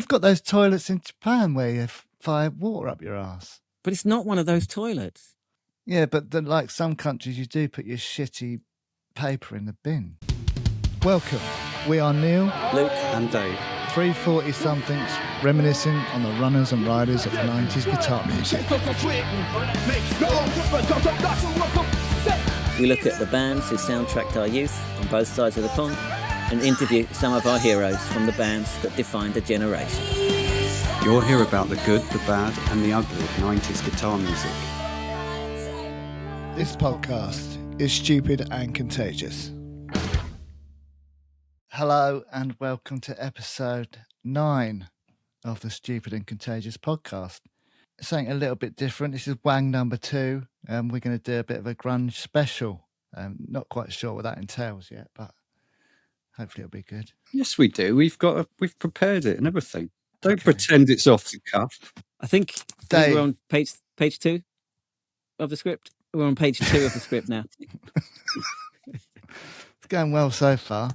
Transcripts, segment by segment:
You've got those toilets in Japan where you fire water up your ass. But it's not one of those toilets. Yeah, but like some countries, you do put your shitty paper in the bin. Welcome. We are Neil, Luke, and Dave. 340-somethings reminiscing on the runners and riders of 90s guitar music. we look at the bands who soundtracked our youth on both sides of the pond and interview some of our heroes from the bands that defined a generation. You'll hear about the good, the bad, and the ugly of 90s guitar music. This podcast is Stupid and Contagious. Hello and welcome to episode 9 of the Stupid and Contagious podcast. Something a little bit different. This is Wang number 2. We're going to do a bit of a grunge special. Not quite sure what that entails yet, but hopefully it'll be good. Yes, we do. We've prepared it and everything. Don't pretend it's off the cuff. I think we're on page 2 of the script. We're on page 2 of the script now. It's going well so far.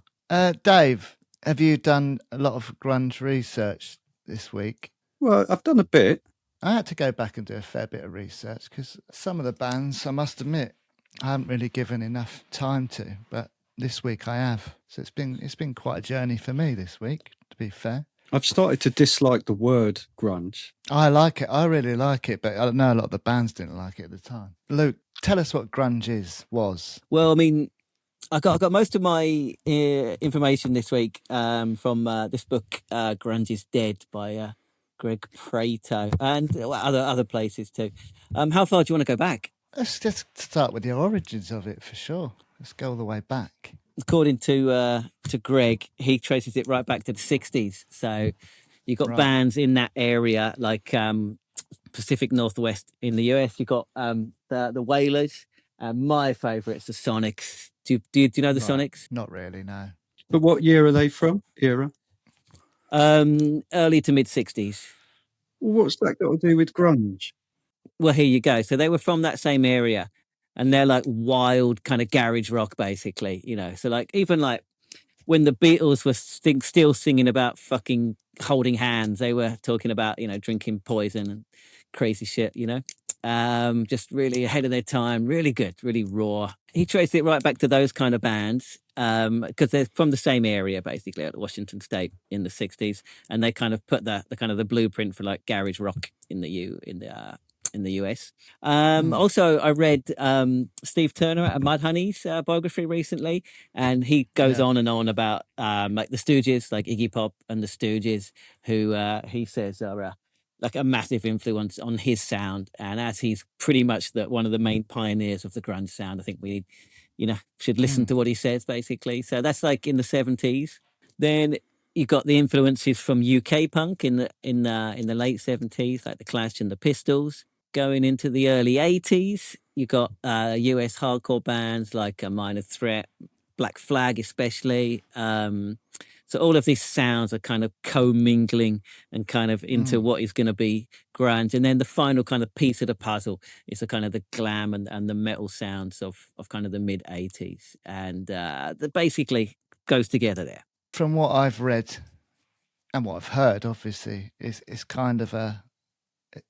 Dave, have you done a lot of grunge research this week? Well, I've done a bit. I had to go back and do a fair bit of research because some of the bands, I must admit, I haven't really given enough time to, but this week I have. So it's been quite a journey for me this week, to be fair. I've started to dislike the word grunge. I like it. I really like it, but I know a lot of the bands didn't like it at the time. Luke, tell us what grunge was. Well, I mean, I got most of my information this week from this book, Grunge is Dead by Greg Prato, and other places too. How far do you want to go back? Let's just start with the origins of it for sure. Let's go all the way back. According to Greg, he traces it right back to the 60s. So you've got bands in that area like Pacific Northwest in the US. You've got the Wailers. My favourites, the Sonics. Do you know the Sonics? Not really, no. But what year are they from? Era? Early to mid 60s. What's that got to do with grunge? Well, here you go. So they were from that same area, and they're like wild kind of garage rock, basically. You know, so like even like when the Beatles were still singing about fucking holding hands, they were talking about drinking poison and crazy shit. Just really ahead of their time. Really good, really raw. He traced it right back to those kind of bands because they're from the same area, basically, at Washington State in the 60s, and they kind of put the kind of the blueprint for like garage rock in the US. Also, I read Steve Turner at Mudhoney's biography recently, and he goes on and on about like the Stooges, like Iggy Pop and the Stooges, who he says are like a massive influence on his sound. And as he's pretty much one of the main pioneers of the grunge sound, I think we should listen to what he says, basically. So that's like in the 70s. Then you got the influences from UK punk in the late 70s, like the Clash and the Pistols. Going into the early 80s, you got US hardcore bands like Minor Threat, Black Flag especially. So all of these sounds are kind of co-mingling and kind of into what is going to be grunge. And then the final kind of piece of the puzzle is the kind of the glam and the metal sounds of kind of the mid 80s. And that basically goes together there. From what I've read and what I've heard, obviously, it's kind of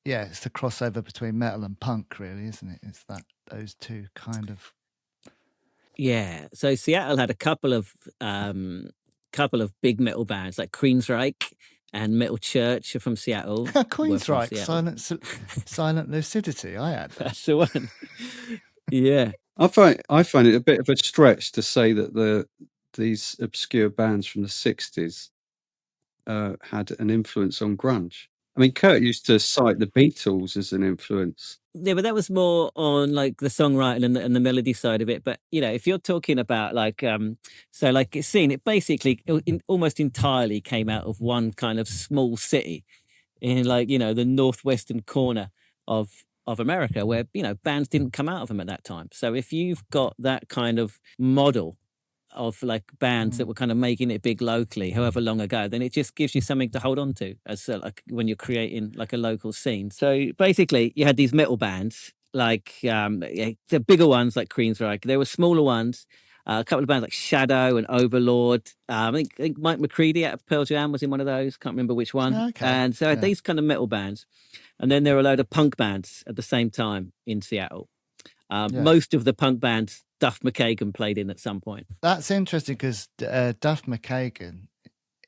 it's the crossover between metal and punk, really, isn't it? It's those two kind of. Yeah. So Seattle had a couple of big metal bands like Queensryche and Metal Church are from Seattle. Queensryche, Silent Lucidity. I had that. That's the one. Yeah. I find it a bit of a stretch to say that these obscure bands from the 60s had an influence on grunge. I mean, Kurt used to cite the Beatles as an influence. Yeah, but that was more on like the songwriting and the melody side of it. But if you're talking about like so like it's seen, it basically almost entirely came out of one kind of small city in like the northwestern corner of America, where bands didn't come out of them at that time. So if you've got that kind of model of like bands that were kind of making it big locally however long ago, then it just gives you something to hold on to as like when you're creating like a local scene. So basically you had these metal bands like the bigger ones like Queensryche. There were smaller ones A couple of bands like Shadow and Overlord. I think Mike McCready out of Pearl Jam was in one of those. Can't remember which one. Okay. And so these kind of metal bands. And then there were a load of punk bands at the same time in Seattle. Most of the punk bands Duff McKagan played in at some point. That's interesting because Duff McKagan,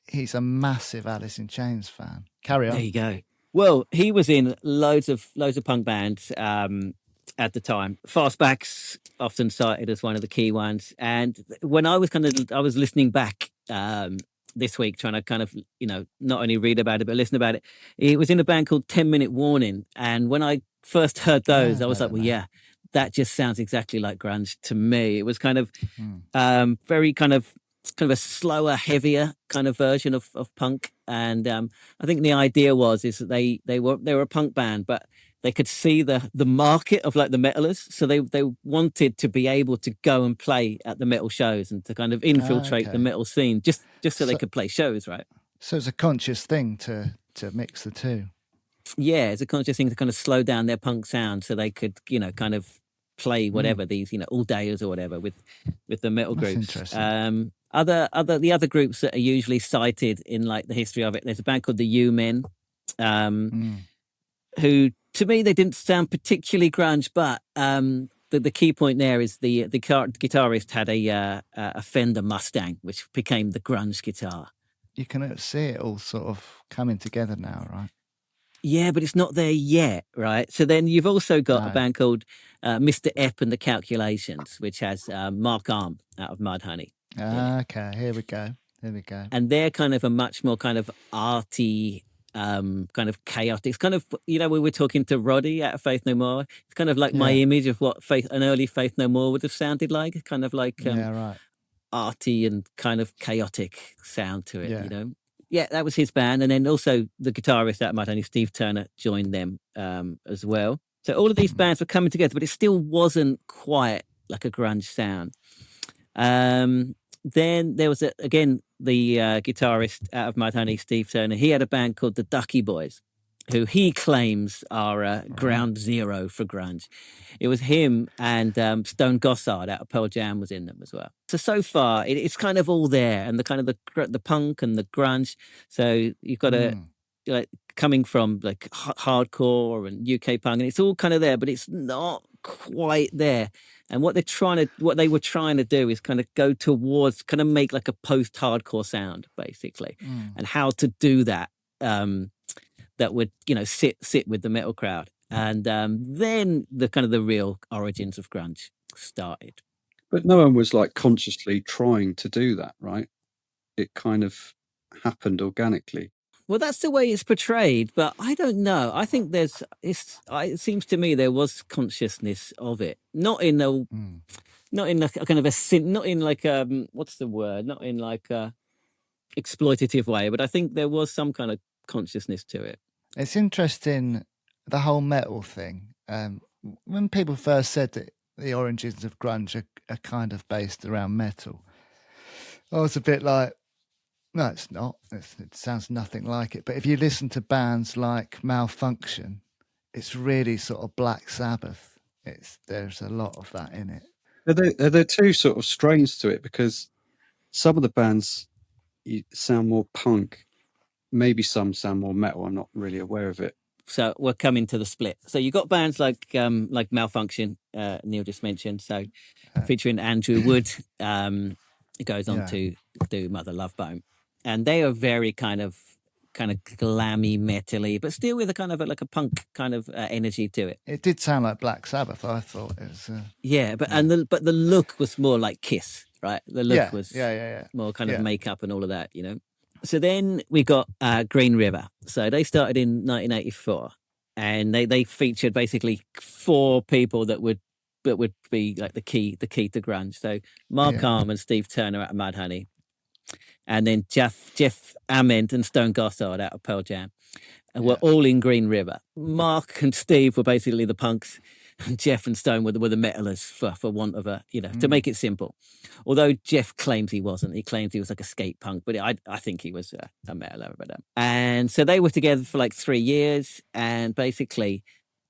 he's a massive Alice in Chains fan. Carry on. There you go. Well, he was in loads of punk bands at the time. Fastbacks often cited as one of the key ones. And when I was listening back this week, trying to kind of, not only read about it, but listen about it. It was in a band called 10 Minute Warning. And when I first heard those, I was like, well, yeah, that just sounds exactly like grunge to me. It was kind of very kind of a slower, heavier kind of version of punk. And I think the idea is that they were a punk band, but they could see the market of like the metalers. So they wanted to be able to go and play at the metal shows and to kind of infiltrate the metal scene just so they could play shows, right? So it's a conscious thing to mix the two. Yeah, it's a conscious thing to kind of slow down their punk sound so they could, kind of play whatever these, all dayers or whatever with the metal That's groups. interesting. The other groups that are usually cited in like the history of it, there's a band called the U-Men, who to me they didn't sound particularly grunge, but the key point there is the guitarist had a Fender Mustang, which became the grunge guitar. You can see it all sort of coming together now, right? Yeah, but it's not there yet, right? So then you've also got a band called Mr. Epp and the Calculations, which has Mark Arm out of Mudhoney. Okay, here we go. And they're kind of a much more kind of arty, kind of chaotic. It's kind of, we were talking to Roddy out of Faith No More. It's kind of like my image of what an early Faith No More would have sounded like. Kind of like arty and kind of chaotic sound to it, Yeah, that was his band. And then also the guitarist out of Mudhoney, Steve Turner, joined them as well. So all of these bands were coming together, but it still wasn't quite like a grunge sound. Then there was, the guitarist out of Mudhoney, Steve Turner. He had a band called the Ducky Boys, who he claims are ground zero for grunge. It was him and Stone Gossard out of Pearl Jam was in them as well. So far, it's kind of all there, and the kind of the punk and the grunge. So you've got like coming from like hardcore and UK punk, and it's all kind of there, but it's not quite there. And what they were trying to do is kind of go towards, kind of make like a post-hardcore sound, basically, and how to do that. That would, sit with the metal crowd. And then the kind of the real origins of grunge started. But no one was like consciously trying to do that, right? It kind of happened organically. Well, that's the way it's portrayed, but I don't know. I think it seems to me there was consciousness of it, not in a kind of not in like what's the word? Not in like a exploitative way, but I think there was some kind of consciousness to it. It's interesting, the whole metal thing. When people first said that the origins of grunge are kind of based around metal, I was a bit like, no, it's not. It sounds nothing like it. But if you listen to bands like Malfunction, it's really sort of Black Sabbath. There's a lot of that in it. There are two sort of strains to it, because some of the bands sound more punk. Maybe some sound more metal. I'm not really aware of it. So we're coming to the split. So you've got bands like Malfunction, Neil just mentioned. So featuring Andrew Wood, it goes on to do Mother Love Bone, and they are very kind of glammy, metally, but still with a kind of like a punk kind of energy to it. It did sound like Black Sabbath. I thought it was. But the look was more like Kiss, right? The look was more kind of makeup and all of that, So then we got Green River. So they started in 1984, and they featured basically 4 people that would be like the key to grunge. So Mark Arm and Steve Turner out of Mudhoney, and then Jeff Ament and Stone Gossard out of Pearl Jam, and we're all in Green River. Mark and Steve were basically the punks, and Jeff and Stone were the metalers, for want of a, to make it simple. Although Jeff claims he wasn't. He claims he was like a skate punk, but I think he was a metaler. And so they were together for like 3 years, and basically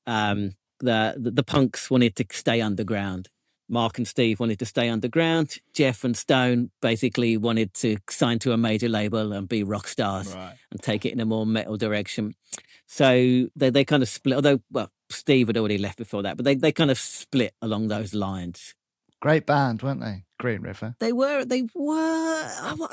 the punks wanted to stay underground. Mark and Steve wanted to stay underground. Jeff and Stone basically wanted to sign to a major label and be rock stars Right. and take it in a more metal direction. So they kind of split, although, well, Steve had already left before that, but they kind of split along those lines. Great band, weren't they? Green River. They were.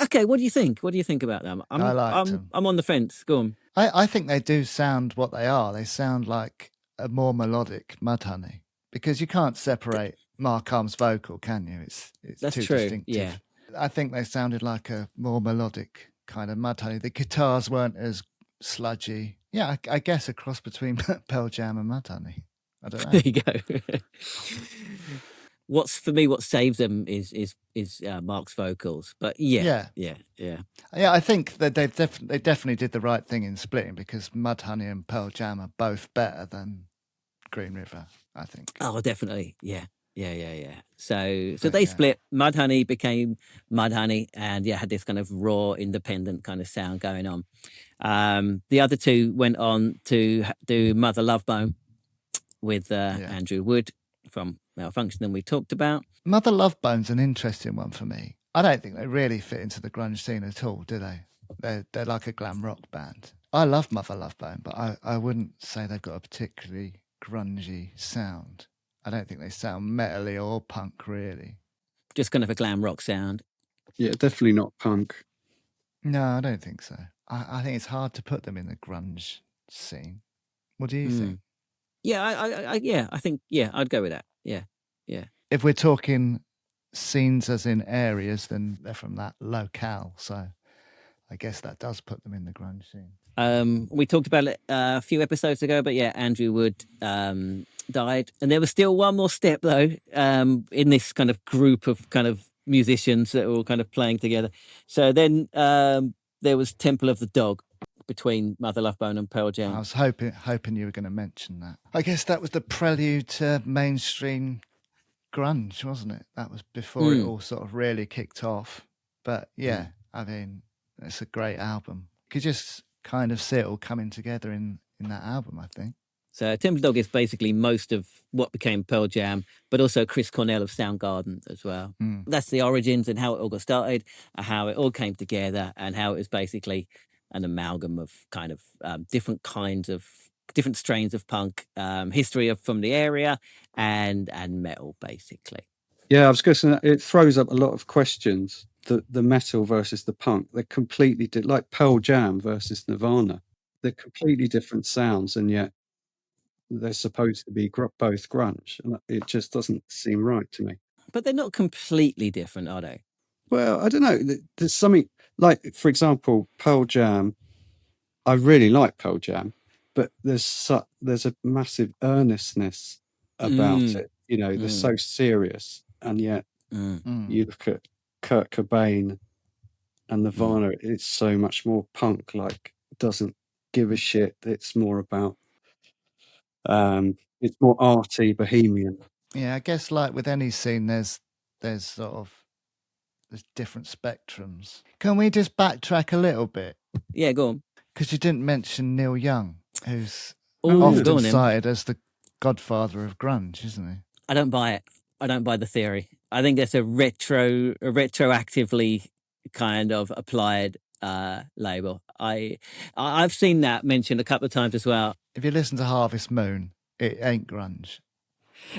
Okay, what do you think? What do you think about them? I liked them. I'm on the fence. Go on. I think they do sound what they are. They sound like a more melodic Mudhoney, because you can't separate Mark Arm's vocal, can you? It's That's too true. distinctive. Yeah. I think they sounded like a more melodic kind of Mudhoney. The guitars weren't as sludgy. Yeah, I guess a cross between Pearl Jam and Mudhoney. I don't know. There you go. What saves them is Mark's vocals. But yeah. I think that they definitely did the right thing in splitting, because Mudhoney and Pearl Jam are both better than Green River, I think. Oh, definitely. Yeah. So they split. Mudhoney became Mudhoney, and had this kind of raw, independent kind of sound going on. The other two went on to do Mother Love Bone with Andrew Wood from Malfunction, and we talked about. Mother Love Bone's an interesting one for me. I don't think they really fit into the grunge scene at all, do they? They're like a glam rock band. I love Mother Love Bone, but I wouldn't say they've got a particularly grungy sound. I don't think they sound metally or punk, really. Just kind of a glam rock sound. Yeah, definitely not punk. No, I don't think so. I think it's hard to put them in the grunge scene. What do you think? Yeah, I think I'd go with that. Yeah. If we're talking scenes as in areas, then they're from that locale. So I guess that does put them in the grunge scene. We talked about it a few episodes ago, but Andrew Wood died, and there was still one more step though in this kind of group of kind of musicians that were all kind of playing together. So then there was Temple of the Dog between Mother Love Bone and Pearl Jam. I was hoping you were going to mention that. I guess that was the prelude to mainstream grunge, wasn't it? That was before it all sort of really kicked off. But I mean, it's a great album. You could just kind of see it all coming together in that album, I think. So Temple of the Dog is basically most of what became Pearl Jam, but also Chris Cornell of Soundgarden as well. That's the origins and how it all got started, how it all came together, and how it was basically an amalgam of kind of different strains of punk, history from the area, and metal, basically. Yeah, I was going to say, it throws up a lot of questions. The metal versus the punk, they're completely like Pearl Jam versus Nirvana. They're completely different sounds, and yet they're supposed to be both grunge. It just doesn't seem right to me. But they're not completely different, are they? Well, I don't know. There's something like, for example, Pearl Jam. I really like Pearl Jam, but there's a massive earnestness about it. You know, they're so serious, and yet you look at Kurt Cobain and Nirvana. It's so much more punk. Like, doesn't give a shit. It's more about. It's more arty, bohemian. Yeah, I guess like with any scene, there's sort of different spectrums. Can we just backtrack a little bit? Yeah, go on. Because you didn't mention Neil Young, who's Go on, often him. cited as the godfather of grunge, isn't he? I don't buy it. I don't buy the theory. I think that's a retroactively kind of applied label. I've seen that mentioned a couple of times as well. If you listen to Harvest Moon, it ain't grunge.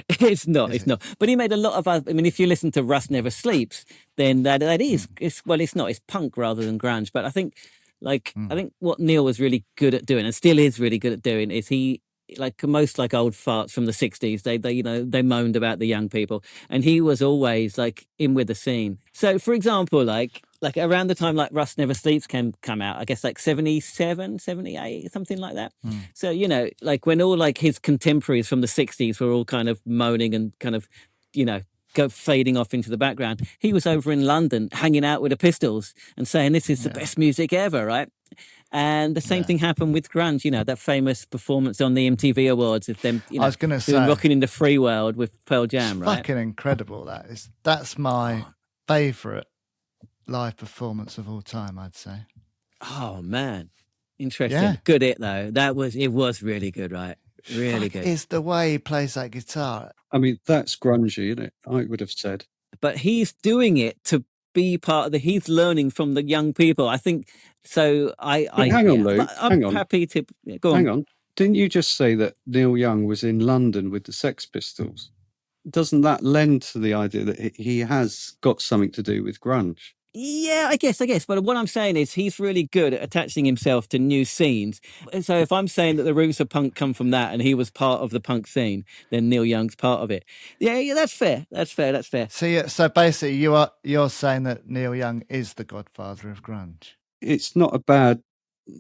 It's not. But he made a lot of. I mean, if you listen to Rust Never Sleeps, then that is. It's not. It's punk rather than grunge. But I think, I think what Neil was really good at doing, and still is really good at doing, is he, like most like old farts from the 60s, they moaned about the young people, and he was always like in with the scene. So for example, like around the time like Rust Never Sleeps come out, I guess like 77, 78, something like that. So, you know, like when all like his contemporaries from the 60s were all kind of moaning and kind of, you know, go fading off into the background, he was over in London hanging out with the Pistols and saying this is the best music ever, right? And the same thing happened with grunge, you know, that famous performance on the MTV Awards of them, you know, I was going to say, rocking in the free world with Pearl Jam, right? Fucking incredible. That's my favourite live performance of all time, I'd say. Oh man, interesting. Yeah. Good though. It was really good, right? Really Fuck, good. it's the way he plays that guitar. I mean, that's grungy, isn't it? I would have said. But he's doing it to be part of he's learning from the young people. I think so. But hang on, Lou. But I'm Hang on. happy to go Hang on. on. Didn't you just say that Neil Young was in London with the Sex Pistols? Doesn't that lend to the idea that he has got something to do with grunge? Yeah, I guess. But what I'm saying is he's really good at attaching himself to new scenes. So if I'm saying that the roots of punk come from that and he was part of the punk scene, then Neil Young's part of it. Yeah, that's fair. That's fair. So basically, you're saying that Neil Young is the godfather of grunge. It's not a bad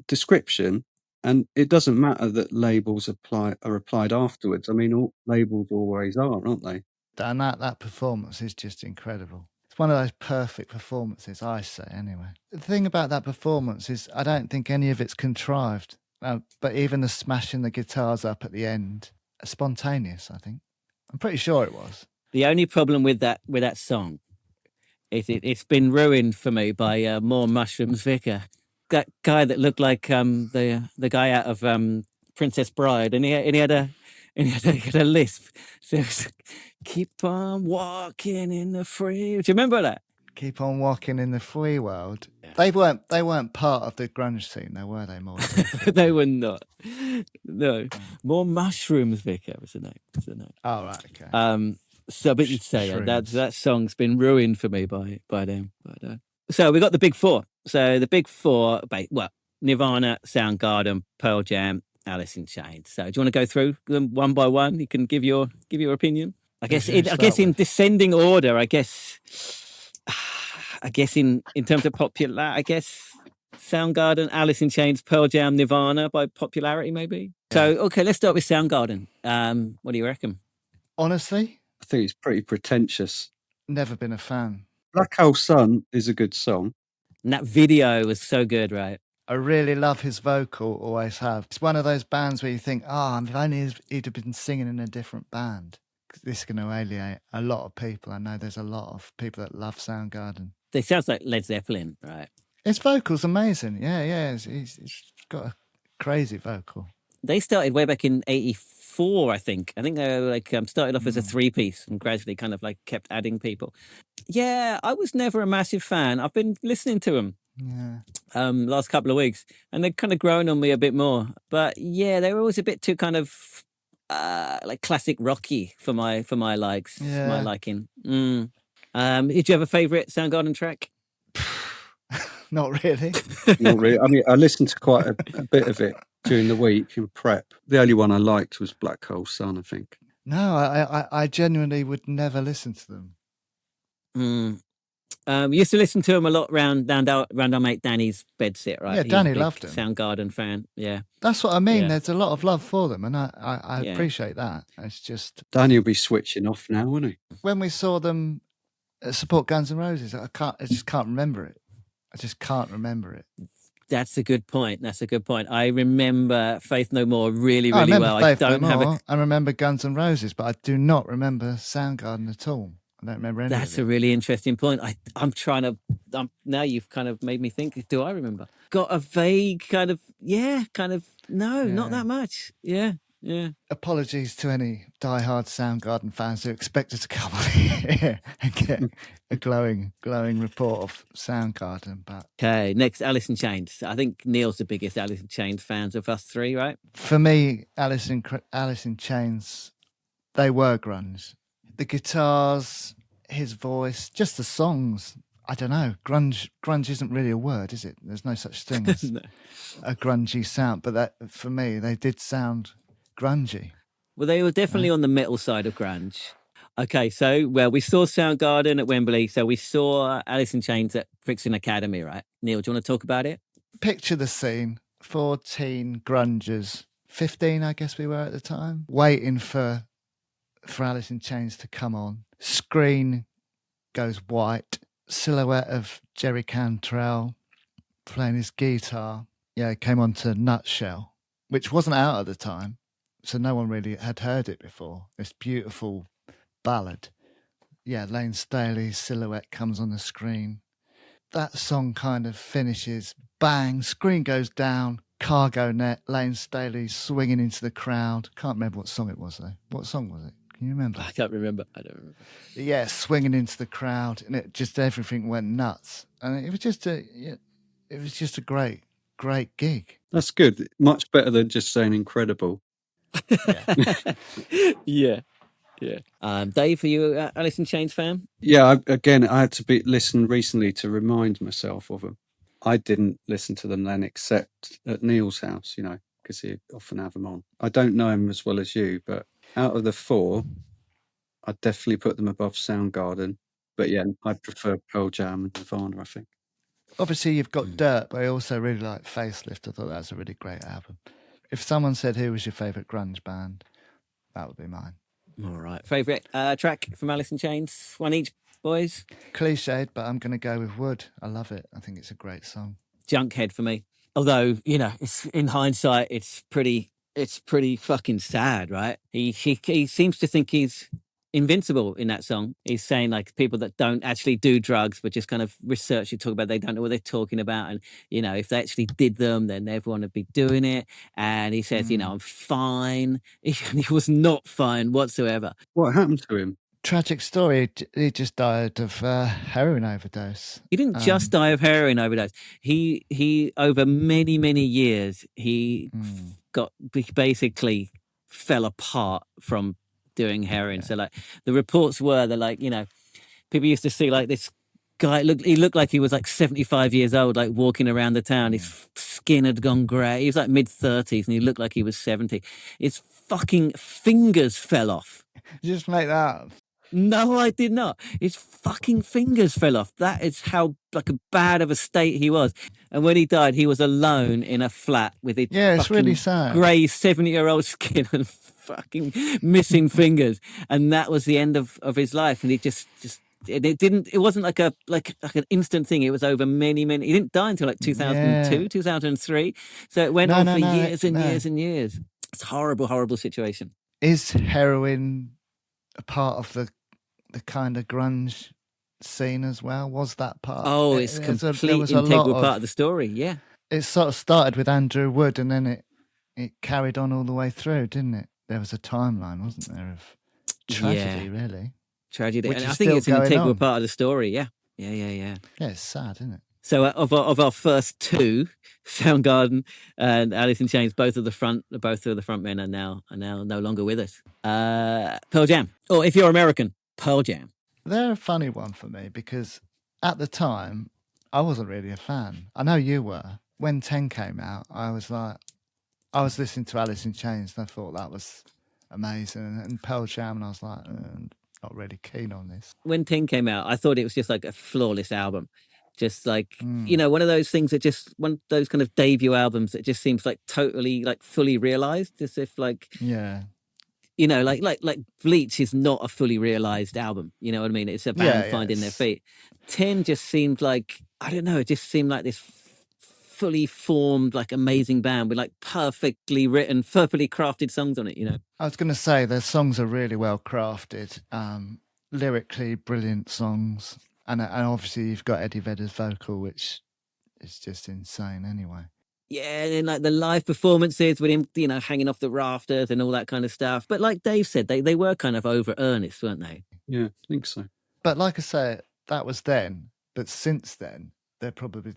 description, and it doesn't matter that labels are applied afterwards. I mean, all labels always are, aren't they? And that performance is just incredible. It's one of those perfect performances, I say, anyway. The thing about that performance is I don't think any of it's contrived. But even the smashing the guitars up at the end, spontaneous, I think. I'm pretty sure it was. The only problem with that song is it's been ruined for me by More Mushrooms Vicar. That guy that looked like the guy out of Princess Bride, and he had a lisp. So it was, keep on walking in the free. Do you remember that? Keep on walking in the free world. Yeah. They weren't part of the grunge scene, though, were they? More. They were not. No, More Mushrooms Vicar was the name. Oh right, okay. So, but you'd say that song's been ruined for me by them. But so we got the big four. So the big four, Nirvana, Soundgarden, Pearl Jam, Alice in Chains. So do you want to go through them one by one? You can give your opinion. I guess in descending order. I guess in terms of popular, I guess Soundgarden, Alice in Chains, Pearl Jam, Nirvana by popularity, maybe. Yeah. So okay, let's start with Soundgarden. What do you reckon? Honestly, I think it's pretty pretentious. Never been a fan. Black Hole Sun is a good song. And that video was so good, right? I really love his vocal, always have. It's one of those bands where you think, if only he'd have been singing in a different band. This is going to alienate a lot of people. I know there's a lot of people that love Soundgarden. It sounds like Led Zeppelin, right? His vocal's amazing. Yeah. He's got a crazy vocal. They started way back in 84, I think. I think they were started off as a three-piece and gradually kind of kept adding people. Yeah, I was never a massive fan. I've been listening to them. Yeah. Last couple of weeks, and they've kind of grown on me a bit more. But yeah, they were always a bit too kind of classic rocky for my likes, for my liking. Did you have a favourite Soundgarden track? Not really. Not really. I mean, I listened to quite a bit of it during the week in prep. The only one I liked was Black Hole Sun, I think. No, I genuinely would never listen to them. Used to listen to him a lot round our mate Danny's bedsit, right? Yeah, Danny loved him. Soundgarden fan, yeah. That's what I mean. Yeah. There's a lot of love for them, and I appreciate that. It's just Danny will be switching off now, won't he? When we saw them support Guns N' Roses, I just can't remember it. I just can't remember it. That's a good point. I remember Faith No More really well. I remember Guns N' Roses, but I do not remember Soundgarden at all. I don't remember anything. That's a really interesting point. I'm trying to. Now you've kind of made me think. Do I remember? Got a vague kind of. Not that much. Yeah. Apologies to any diehard Soundgarden fans who expected to come on here and get a glowing report of Soundgarden. But okay, next, Alice in Chains. I think Neil's the biggest Alice in Chains fans of us three, right? For me, Alice in Chains, they were grunge. The guitars, his voice, just the songs. I don't know. Grunge isn't really a word, is it? There's no such thing as a grungy sound. But that, for me, they did sound grungy. Well, they were definitely on the metal side of grunge. Okay, so we saw Soundgarden at Wembley. So we saw Alice in Chains at Brixton Academy, right? Neil, do you want to talk about it? Picture the scene. 14 grungers, 15, I guess we were at the time, waiting for Alice in Chains to come on. Screen goes white. Silhouette of Jerry Cantrell playing his guitar. Yeah, it came on to Nutshell, which wasn't out at the time, so no one really had heard it before. This beautiful ballad. Yeah, Lane Staley's silhouette comes on the screen. That song kind of finishes. Bang, screen goes down, cargo net, Lane Staley swinging into the crowd. Can't remember what song it was though. What song was it? Can you remember? I don't remember. I don't remember. Yeah, swinging into the crowd, and it just everything went nuts, and it was just a great gig. That's good. Much better than just saying incredible. Yeah. Dave, are you a Alice in Chains fan? Yeah, I had to listen recently to remind myself of them. I didn't listen to them then except at Neil's house, because he often have them on. I don't know him as well as you, but out of the four, I'd definitely put them above Soundgarden. But yeah, I prefer Pearl Jam and Nirvana, I think. Obviously, you've got Dirt, but I also really like Facelift. I thought that was a really great album. If someone said who was your favourite grunge band, that would be mine. All right. Favourite track from Alice in Chains? One each, boys? Cliched, but I'm going to go with Wood. I love it. I think it's a great song. Junkhead for me. Although, it's in hindsight, it's pretty fucking sad, right? He seems to think he's invincible in that song. He's saying like people that don't actually do drugs but just kind of research you talk about, they don't know what they're talking about, and if they actually did them then everyone would be doing it. And he says, I'm fine. He was not fine whatsoever. What happened to him? Tragic story. He just died of heroin overdose. He didn't just die of heroin overdose. He over many years he basically fell apart from doing heroin. So like the reports were that like people used to see like this guy he looked like he was like 75 years old, like walking around the town. His skin had gone grey. He was like mid-30s and he looked like he was 70. His fucking fingers fell off. Just make that up. No, I did not. His fucking fingers fell off. That is how like a bad of a state he was. And when he died, he was alone in a flat with his it's really sad. grey 70-year-old skin and fucking missing fingers. And that was the end of his life. And he just it wasn't like an instant thing. It was over many. He didn't die until like 2002, 2003. So it went on for years and years and years. It's a horrible situation. Is heroin a part of the kind of grunge scene as well? Was that part? Oh, it's complete integral part of the story. Yeah, it sort of started with Andrew Wood, and then it carried on all the way through, didn't it? There was a timeline, wasn't there, of tragedy, really? Tragedy, and I think it's an integral part of the story. Yeah. Yeah, it's sad, isn't it? So of our first two, Soundgarden and Alice in Chains, both of the front men are now no longer with us. Pearl Jam, or if you're American, Pearl Jam. They're a funny one for me because at the time I wasn't really a fan. I know you were. When 10 came out, I was listening to Alice in Chains and I thought that was amazing. And Pearl Jam, and I was like, not really keen on this. When 10 came out, I thought it was just like a flawless album. Just like, one of those things that just, one of those kind of debut albums that just seems like totally, like fully realized, as if like, like Bleach is not a fully realized album. You know what I mean? It's a band finding their feet. 10 just seemed like, I don't know, it just seemed like this fully formed, like amazing band with like perfectly written, perfectly crafted songs on it, I was going to say their songs are really well crafted, lyrically brilliant songs. And obviously you've got Eddie Vedder's vocal, which is just insane anyway. Yeah, and like the live performances with him, hanging off the rafters and all that kind of stuff. But like Dave said, they were kind of over earnest, weren't they? Yeah, I think so. But like I say, that was then. But since then, they're probably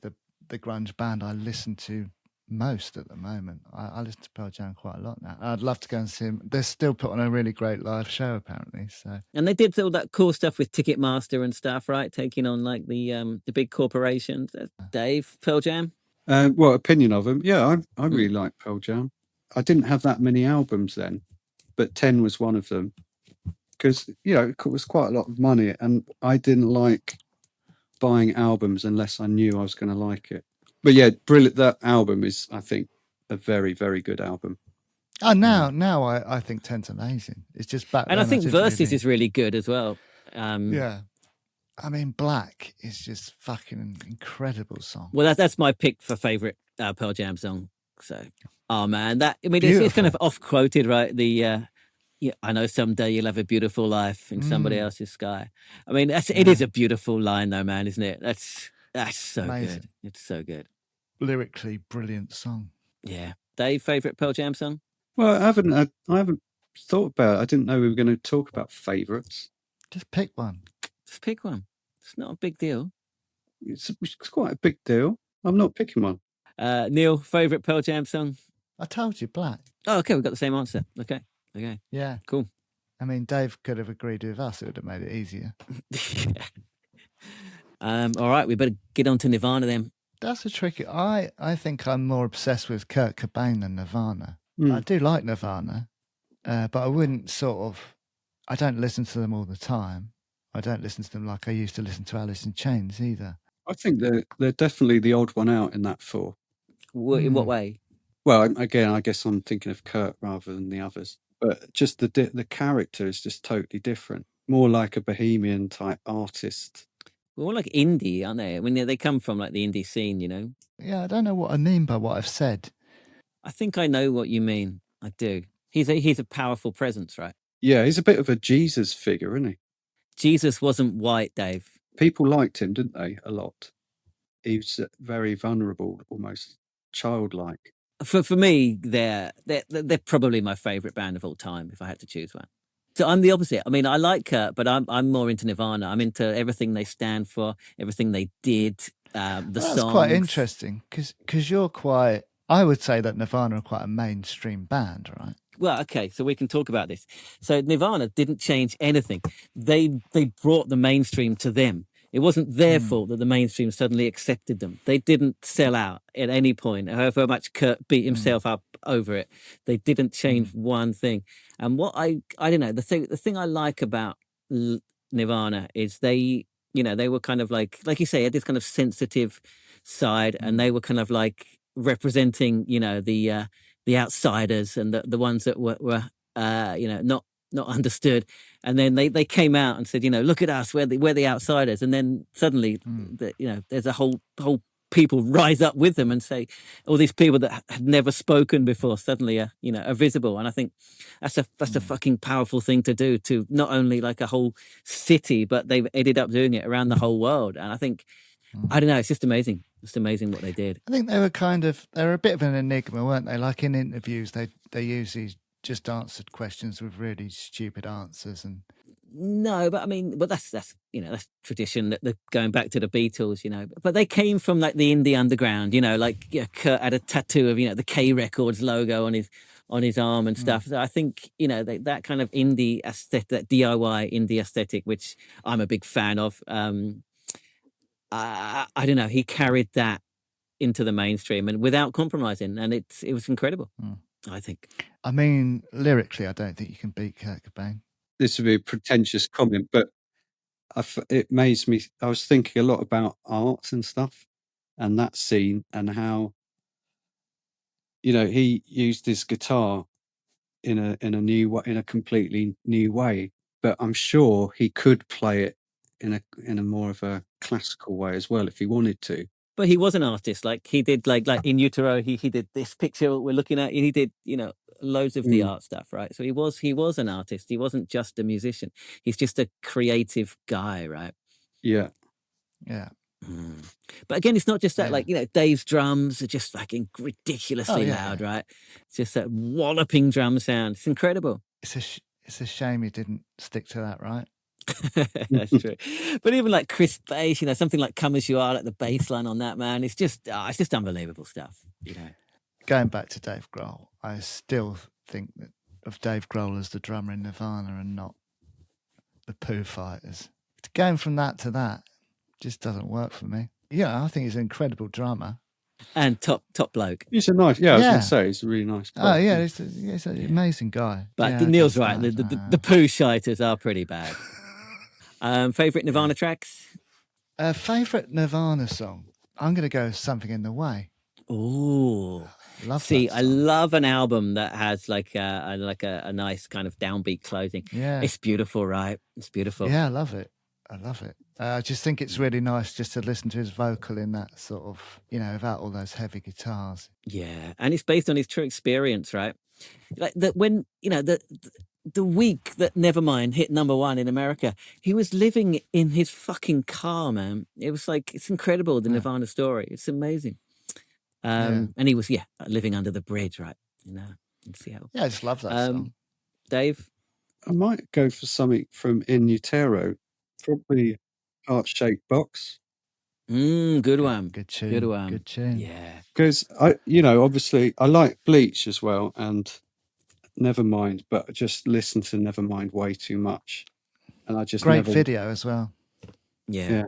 the grunge band I listen to most at the moment. I listen to Pearl Jam quite a lot now. I'd love to go and see them. They're still putting on a really great live show, apparently. So, and they did all that cool stuff with Ticketmaster and stuff, right? Taking on like the big corporations. Dave, Pearl Jam. Opinion of them? Yeah, I really like Pearl Jam. I didn't have that many albums then, but 10 was one of them because it was quite a lot of money, and I didn't like buying albums unless I knew I was going to like it. But yeah, brilliant. That album is, I think, a very, very good album. Oh, now I think 10's amazing. It's just back. And I think Versus is really good as well. Yeah. I mean, Black is just fucking an incredible song. Well, that's my pick for favourite Pearl Jam song. So, it's kind of off-quoted, right? I know someday you'll have a beautiful life in somebody else's sky. I mean, it is a beautiful line though, man, isn't it? That's so amazing. Good. It's so good. Lyrically brilliant song. Yeah. Dave, favorite Pearl Jam song? Well, I haven't thought about it. I didn't know we were going to talk about favourites. Just pick one. Just pick one. It's not a big deal. It's quite a big deal. I'm not picking one. Neil, favorite Pearl Jam song? I told you, Black. Oh, okay, we've got the same answer. Okay. Yeah. Cool. I mean, Dave could have agreed with us. It would have made it easier. All right, we better get on to Nirvana then. That's a tricky. I think I'm more obsessed with Kurt Cobain than Nirvana. Mm. I do like Nirvana, but I wouldn't I don't listen to them all the time. I don't listen to them like I used to listen to Alice in Chains either. I think they're definitely the odd one out in that four. In what way? Well, again, I guess I'm thinking of Kurt rather than the others. But just the character is just totally different. More like a bohemian type artist. Well, more like indie, aren't they? I mean, they come from like the indie scene, you know? Yeah, I don't know what I mean by what I've said. I think I know what you mean. I do. He's a powerful presence, right? Yeah, he's a bit of a Jesus figure, isn't he? Jesus wasn't white, Dave. People liked him, didn't they? A lot. He was very vulnerable, almost childlike. For me, they're probably my favorite band of all time if I had to choose one. So I'm the opposite. I mean, I like Kurt, but I'm more into Nirvana. I'm into everything they stand for, everything they did, the songs. That's quite interesting because you're quite. I would say that Nirvana are quite a mainstream band, right? Well, okay, so we can talk about this. So Nirvana didn't change anything. They brought the mainstream to them. It wasn't their fault that the mainstream suddenly accepted them. They didn't sell out at any point, however much Kurt beat himself up over it. They didn't change one thing. And what I don't know, the thing I like about Nirvana is they were kind of like you say, had this kind of sensitive side, and they were kind of like representing, the outsiders and the ones that were not understood. And then they came out and said, look at us, we're the outsiders. And then suddenly, there's a whole people rise up with them and say, all these people that had never spoken before suddenly are visible. And I think that's a fucking powerful thing to do, to not only like a whole city, but they've ended up doing it around the whole world. And I think, I don't know, it's just amazing. It's amazing what they did. I think they were a bit of an enigma, weren't they? Like in interviews, they use these just answered questions with really stupid answers. And no, but I mean, but that's that's tradition, that they're going back to the Beatles, But they came from like the indie underground, Kurt had a tattoo of the K Records logo on his arm and stuff. So I think that kind of indie aesthetic, that DIY indie aesthetic, which I'm a big fan of. I don't know. He carried that into the mainstream and without compromising, and it was incredible. I think. I mean, lyrically, I don't think you can beat Kurt Cobain. This would be a pretentious comment, but it amazed me. I was thinking a lot about art and stuff, and that scene, and how he used his guitar in a completely new way. But I'm sure he could play it in a more of a classical way as well if he wanted to. But he was an artist. Like he did, like In Utero, he did this picture we're looking at, and he did loads of the art stuff, right? So he was an artist. He wasn't just a musician. He's just a creative guy, right? Yeah. But again, it's not just that. Like Dave's drums are just fucking ridiculously loud, right? It's just that walloping drum sound. It's incredible. It's a shame he didn't stick to that, right? That's true. But even like Chris bass, something like "Come As You Are," like the bass line on that, man, it's just unbelievable stuff. Going back to Dave Grohl, I still think that of Dave Grohl as the drummer in Nirvana and not the Foo Fighters. Going from that to that just doesn't work for me. Yeah, I think he's an incredible drummer. And top bloke. He's a nice, I was going to say, he's a really nice bloke. Oh, yeah, he's an amazing guy. But Neil's right, the Pooh Fighters are pretty bad. Favourite Nirvana tracks? Favourite Nirvana song? I'm going to go Something in the Way. Ooh. I love an album that has like a nice kind of downbeat closing. Yeah. It's beautiful, right? It's beautiful. Yeah, I love it. I just think it's really nice just to listen to his vocal in that sort of, without all those heavy guitars. Yeah, and it's based on his true experience, right? Like that when, the week that Nevermind hit #1 in America, he was living in his fucking car, man. It was like, it's incredible, the Nirvana story. It's amazing. Yeah. And he was living under the bridge, right, in Seattle. Yeah, I just love that song. Dave? I might go for something from In Utero, probably Heart Shaped Box. Good one. Good tune. Good one. Good tune. Yeah. Because obviously I like Bleach as well and Nevermind, but I just listen to Nevermind way too much. And I just Great video as well. Yeah.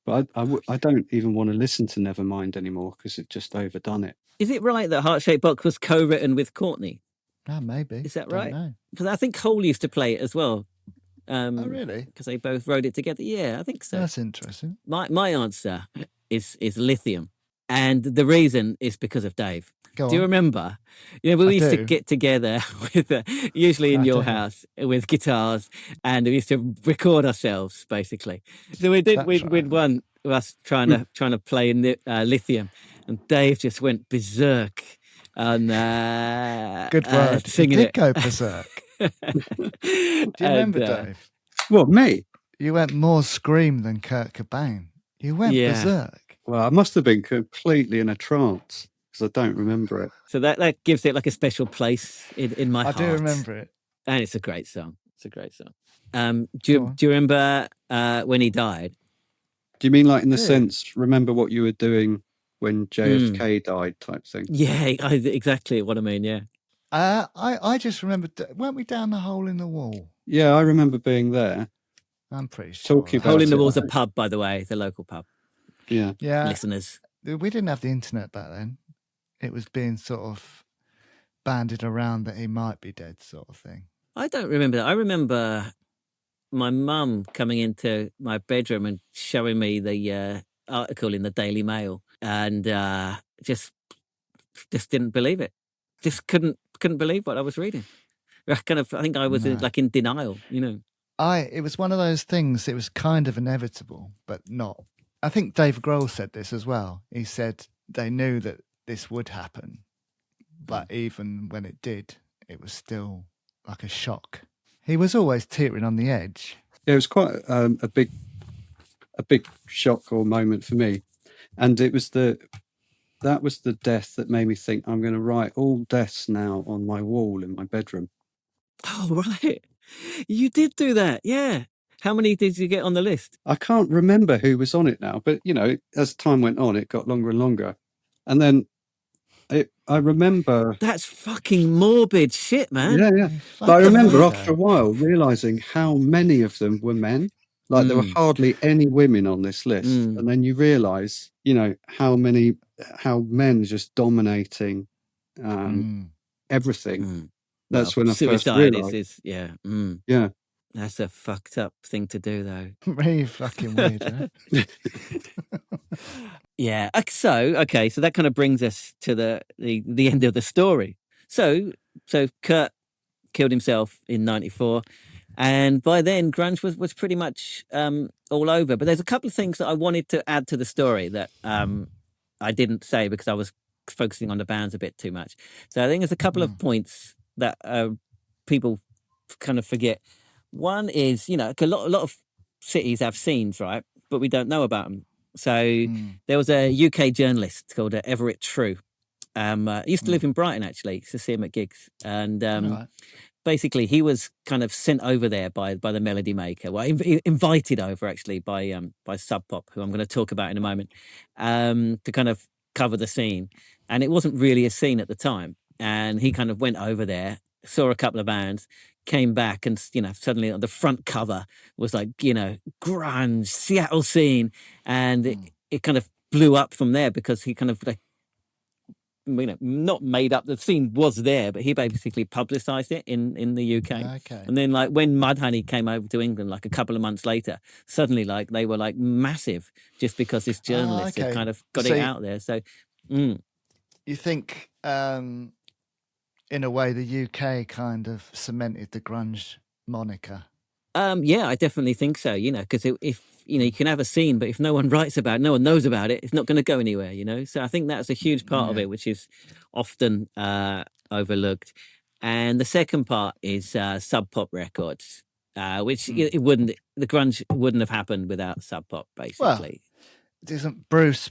But I don't even want to listen to Nevermind anymore because they've just overdone it. Is it right that Heart Shaped Box was co-written with Courtney? Ah, maybe. Is that Don't right? know. Because I think Cole used to play it as well. Oh, really? Because they both wrote it together. Yeah, I think so. That's interesting. My answer is Lithium. And the reason is because of Dave. Go Do you on. remember? We used to get together with usually in I your do. house with guitars, and we used to record ourselves basically. So we did. That's We'd right. one of us trying to play in Lithium, and Dave just went berserk on Good word. singing You did it. go berserk. Do you remember, Dave? What, me? You went more scream than Kurt Cobain. You went berserk. Well, I must have been completely in a trance because I don't remember it. So that gives it like a special place in my heart. I do remember it. And it's a great song. It's a great song. Do you remember when he died? Do you mean like in the sense, remember what you were doing when JFK died type thing? Yeah, exactly what I mean, yeah. I just remember, weren't we down the hole in the wall? Yeah, I remember being there. I'm pretty sure. Talking about Hole in the it, Wall's a pub, by the way, the local pub. Yeah. Listeners. We didn't have the internet back then. It was being sort of banded around that he might be dead sort of thing. I don't remember that. I remember my mum coming into my bedroom and showing me the article in the Daily Mail, and just didn't believe it. Just couldn't believe what I was reading. I think I was in denial, It was one of those things. It was kind of inevitable, but not. I think Dave Grohl said this as well. He said they knew that this would happen, but even when it did, it was still like a shock. He was always teetering on the edge. Yeah, it was quite a big shock or moment for me, and that was the death that made me think I'm going to write all deaths now on my wall in my bedroom. Oh, right. You did do that, yeah. How many did you get on the list? I can't remember who was on it now, but as time went on, it got longer and longer, and then I remember. That's fucking morbid shit, man. Yeah. But I remember after a while realizing how many of them were men. Like there were hardly any women on this list, and then you realize, how men just dominating everything. That's when I first realized. Yeah. That's a fucked up thing to do, though. Really fucking weird, right? Yeah. So that kind of brings us to the end of the story. So Kurt killed himself in '94, and by then grunge was pretty much all over. But there's a couple of things that I wanted to add to the story that I didn't say because I was focusing on the bands a bit too much. So I think there's a couple of points that people kind of forget. One is, a lot of cities have scenes, right? But we don't know about them. So there was a UK journalist called Everett True. Used to live in Brighton, actually. Used to see him at gigs. And basically, he was kind of sent over there by the Melody Maker. Well, invited over, actually, by Sub Pop, who I'm going to talk about in a moment, to kind of cover the scene. And it wasn't really a scene at the time. And he kind of went over there, saw a couple of bands, came back, and suddenly on the front cover was like grunge Seattle scene, and it kind of blew up from there because he kind of not made up, the scene was there, but he basically publicized it in the UK. And then like when Mudhoney came over to England like a couple of months later, suddenly like they were like massive just because this journalist had kind of got it out there. So you think in a way, the UK kind of cemented the grunge moniker. Yeah, I definitely think so. Because if you can have a scene, but if no one writes about it, no one knows about it, it's not going to go anywhere. So I think that's a huge part of it, which is often overlooked. And the second part is Sub Pop Records, which the grunge wouldn't have happened without Sub Pop, basically. Well, it isn't Bruce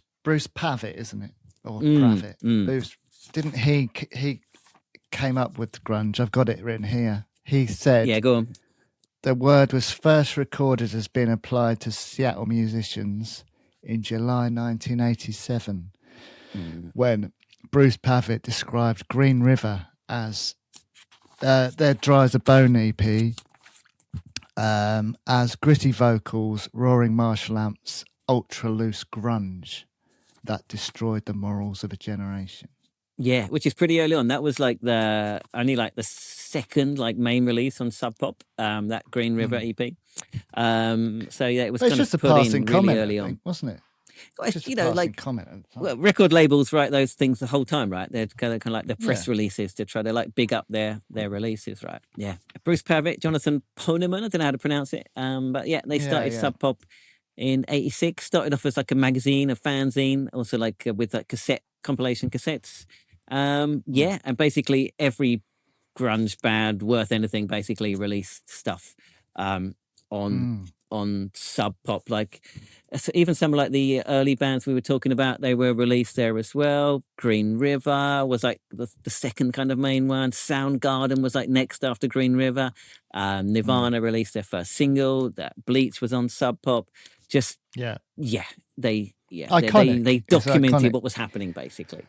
Pavitt, isn't it? or Pravitt. Booth, didn't he came up with grunge. I've got it written here. He said, Yeah, go on. The word was first recorded as being applied to Seattle musicians in July 1987, when Bruce Pavitt described Green River as their Dry as a Bone EP, as gritty vocals, roaring Marshall amps, ultra loose grunge that destroyed the morals of a generation. Yeah, which is pretty early on. That was like the second like main release on Sub Pop, that Green River EP. So yeah, it was But it's kind just of a put passing in really comment, early I think, on, wasn't it? Just you a know, passing like comment at the time. well, record labels write those things the whole time, right? They're kind of like the press Yeah. releases to try to like big up their releases, right? Yeah, Bruce Pavitt, Jonathan Poneman, I don't know how to pronounce it, but yeah, they started Sub Pop in '86. Started off as like a magazine, a fanzine, also like with like compilation cassettes. Yeah, and basically every grunge band worth anything basically released stuff on Sub Pop. Like even some like the early bands we were talking about, they were released there as well. Green River was like the second kind of main one. Soundgarden was like next after Green River. Nirvana released their first single. That Bleach was on Sub Pop. Just they Iconic. documented Iconic. what was happening basically.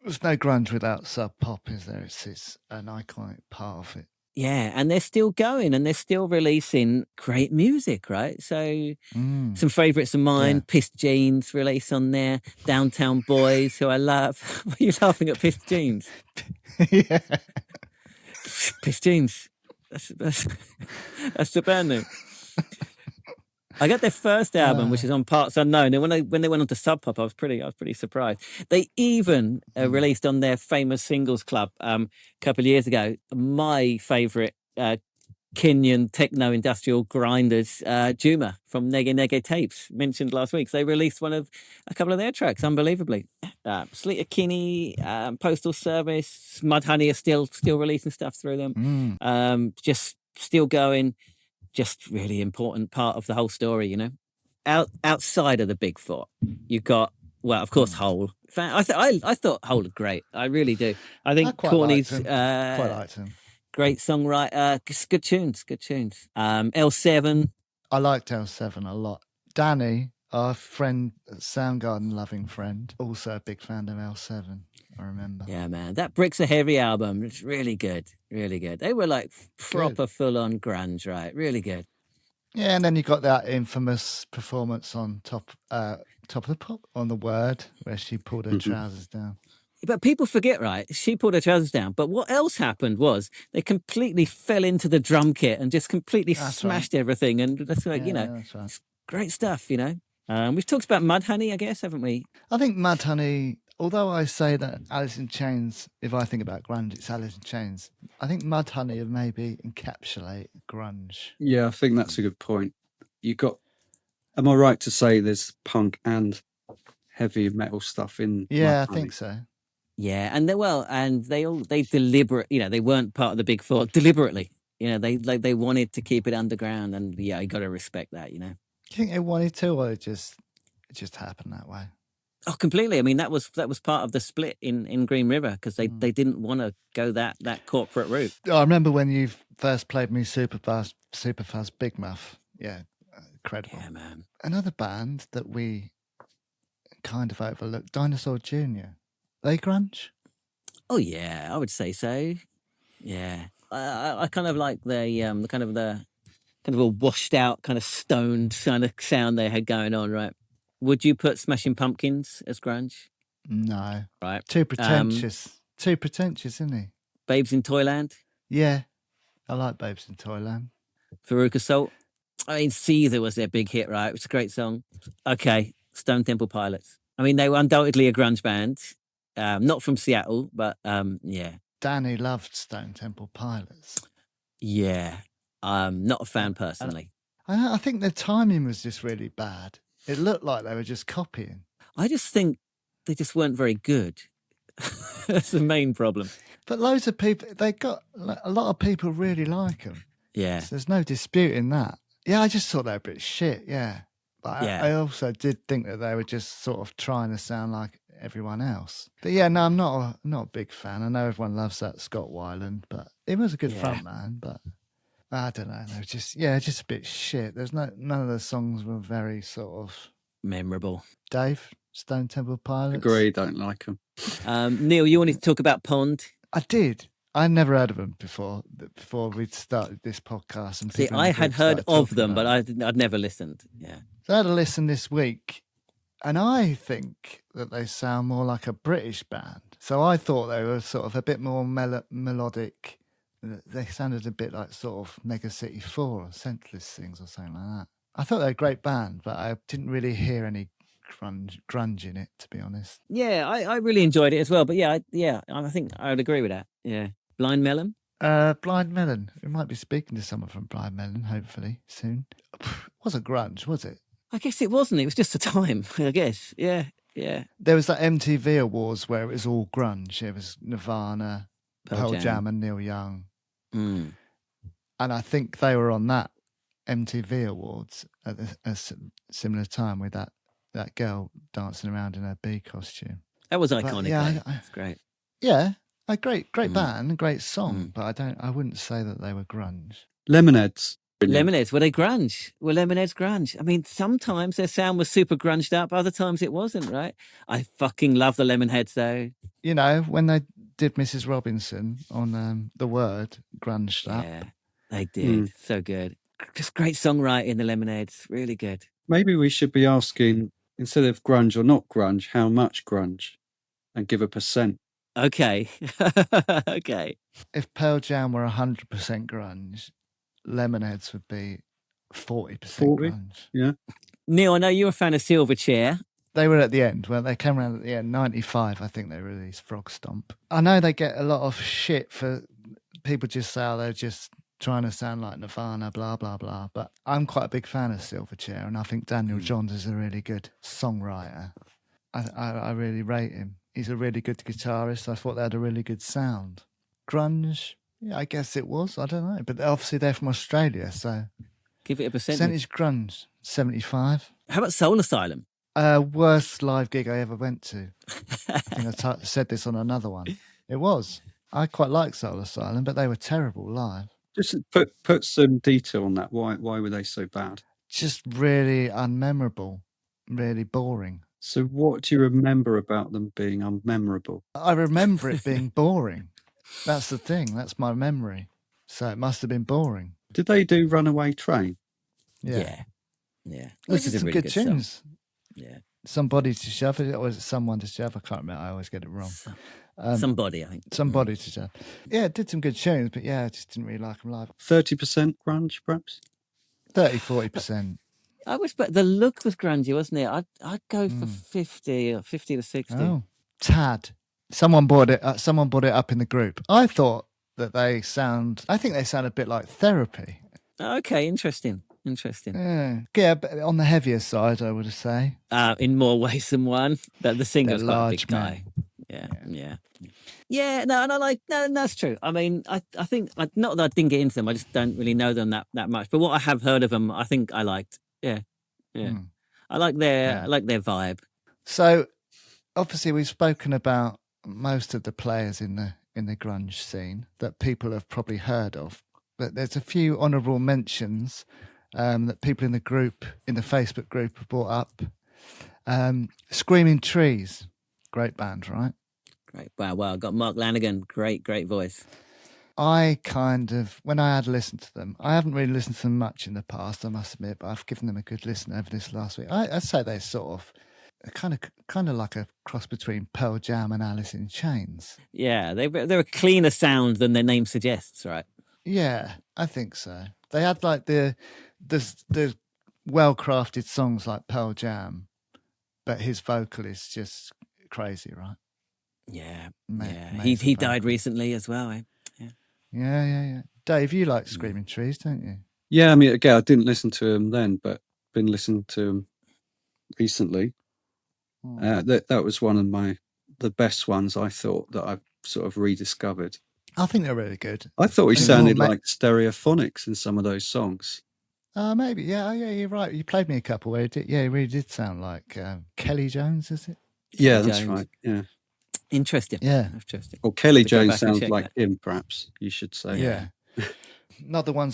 There's no grunge without Sub Pop, is there? It's an iconic part of it. Yeah, and they're still going and they're still releasing great music, right? So some favourites of mine, Pissed Jeans release on there, Downtown Boys, who I love. Why are you laughing at Pissed Jeans? Yeah. Pissed Jeans. That's the band name. I got their first album, which is on Parts Unknown, and when they went on to Sub Pop, I was pretty surprised. They even released on their famous Singles Club a couple of years ago my favourite Kenyan techno industrial grinders, Juma from Nege Nege Tapes, mentioned last week. So they released a couple of their tracks, unbelievably. Sleater Kinney, Postal Service, Mudhoney are still releasing stuff through them. Just still going. Just really important part of the whole story, you know. Outside of the big four, you've got, well, of course, Hole. I thought Hole was great. I really do. I think Corny's quite liked him. Great songwriter. Good tunes. L7. I liked L7 a lot. Danny, our friend, Soundgarden loving friend, also a big fan of L7. I remember. Yeah, man. That Bricks Are Heavy album was really good. Really good. They were like proper full-on grunge, right? Really good. Yeah, and then you got that infamous performance on Top of the Pop on The Word, where she pulled her trousers down. But people forget, right? She pulled her trousers down. But what else happened was they completely fell into the drum kit and just completely smashed everything. And that's like, it's great stuff, you know. We've talked about Mudhoney, I guess, haven't we? I think Mudhoney, although I say that Alice in Chains, if I think about grunge, it's Alice in Chains. I think Mudhoney would maybe encapsulate grunge. Yeah, I think that's a good point. Am I right to say there's punk and heavy metal stuff in? Yeah, I think so. Yeah, and they deliberate, they weren't part of the big four deliberately. They wanted to keep it underground, and yeah, you got to respect that. Do you think they wanted to, or it just happened that way? Oh, completely. I mean, that was part of the split in Green River because they didn't want to go that corporate route. I remember when you first played me Superfast Big Muff. Yeah, incredible. Yeah, man. Another band that we kind of overlooked, Dinosaur Jr. They grunge? Oh yeah, I would say so. Yeah, I kind of like the kind of a washed out, kind of stoned kind of sound they had going on, right? Would you put Smashing Pumpkins as grunge? No. Right. Too pretentious. Too pretentious, isn't he? Babes in Toyland? Yeah. I like Babes in Toyland. Veruca Salt? I mean, Caesar was their big hit, right? It's a great song. Okay. Stone Temple Pilots. I mean, they were undoubtedly a grunge band. Not from Seattle, but yeah. Danny loved Stone Temple Pilots. Yeah. Not a fan personally. I think the timing was just really bad. It looked like they were just copying. I just think they just weren't very good. That's the main problem. But loads of people, a lot of people really like them. Yeah. So there's no disputing that. Yeah, I just thought they were a bit shit, yeah. But I also did think that they were just sort of trying to sound like everyone else. But yeah, no, I'm not a big fan. I know everyone loves that Scott Weiland, but it was a good front man. But I don't know. They were just a bit shit. There's none of the songs were very sort of memorable. Dave, Stone Temple Pilots. Agree, don't like them. Neil, you wanted to talk about Pond? I did. I never heard of them before we'd started this podcast. And see, I had heard of them, but I'd never listened. Yeah, so I had a listen this week, and I think that they sound more like a British band. So I thought they were sort of a bit more melodic. They sounded a bit like sort of Mega City 4 or Senseless Things or something like that. I thought they were a great band, but I didn't really hear any grunge in it, to be honest. Yeah, I really enjoyed it as well. But I think I would agree with that. Yeah. Blind Melon? Blind Melon. We might be speaking to someone from Blind Melon, hopefully, soon. It wasn't grunge, was it? I guess it wasn't. It was just a time, I guess. Yeah. There was that MTV Awards where it was all grunge. It was Nirvana, Pearl Jam and Neil Young. Mm. And I think they were on that MTV Awards at a similar time with that girl dancing around in her bee costume. That was iconic. Yeah, that's great. Yeah, a great band, a great song, but I wouldn't say that they were grunge. Lemonheads. Lemonheads, were they grunge? Were Lemonheads grunge? I mean, sometimes their sound was super grunged up, other times it wasn't, right? I fucking love the Lemonheads, though. You know, when they did Mrs. Robinson on The Word, grunged up. Yeah, they did. So good. Just great songwriting, the Lemonheads. Really good. Maybe we should be asking, instead of grunge or not grunge, how much grunge? And give a percent. Okay. Okay. If Pearl Jam were 100% grunge, Lemonheads would be 40% grunge. Yeah. Neil, I know you're a fan of Silverchair. They were at the end. Well, they came around at the end. 95, I think they released Frog Stomp. I know they get a lot of shit for people just say, oh, they're just trying to sound like Nirvana, blah, blah, blah. But I'm quite a big fan of Silverchair, and I think Daniel Johns is a really good songwriter. I really rate him. He's a really good guitarist. I thought they had a really good sound. Grunge, yeah, I guess it was. I don't know. But obviously they're from Australia, so... Give it a percentage. Grunge, 75. How about Soul Asylum? Worst live gig I ever went to. I think I said this on another one. It was. I quite like Soul Asylum, but they were terrible live. Just put some detail on that. Why were they so bad? Just really unmemorable, really boring. So what do you remember about them being unmemorable? I remember it being boring. That's the thing. That's my memory. So it must have been boring. Did they do Runaway Train? Yeah. Which is a some really good good tunes. song. Yeah. Somebody to Shove it, or is it Someone to Shove? I can't remember. I always get it wrong. Somebody, I think. Somebody to Shove. Yeah, it did some good tunes, but yeah, I just didn't really like them live. 30% grunge, perhaps? 30-40%. I wish, but the look was grungy, wasn't it? I'd go for 50 or 50 to 60. Oh, Tad. Someone brought it up in the group. I thought that I think they sound a bit like Therapy. Okay, interesting. Yeah, but on the heavier side, I would say. In more ways than one. The singer's They're quite a large big guy. Yeah, no, and that's true. I mean, I think, not that I didn't get into them, I just don't really know them that much. But what I have heard of them, I think I liked. Yeah. I like their vibe. So, obviously, we've spoken about most of the players in the grunge scene that people have probably heard of. But there's a few honourable mentions that people in the Facebook group have brought up. Screaming Trees, great band, right? Great. Wow. Got Mark Lanigan, great voice. I when I had listened to them, I haven't really listened to them much in the past, I must admit, but I've given them a good listen over this last week. I'd say they're sort of kind of like a cross between Pearl Jam and Alice in Chains. Yeah, they're a cleaner sound than their name suggests, right? Yeah, I think so. They had like the well-crafted songs like Pearl Jam, but his vocal is just crazy, right? Yeah. He died recently as well, eh? Yeah. Dave, you like Screaming Trees, don't you? Yeah, I mean, again, I didn't listen to him then, but been listening to him recently. That was one of the best ones, I thought, that I've sort of rediscovered. I think they're really good. I thought he sounded like Stereophonics in some of those songs. Maybe. Yeah, you're right. You played me a couple where he really did sound like Kelly Jones, is it? Yeah, Kelly that's Jones. right. Yeah. Interesting. Yeah. Interesting. Or Kelly So go Jones back and sounds check like that. him, perhaps you should say. Yeah. Another one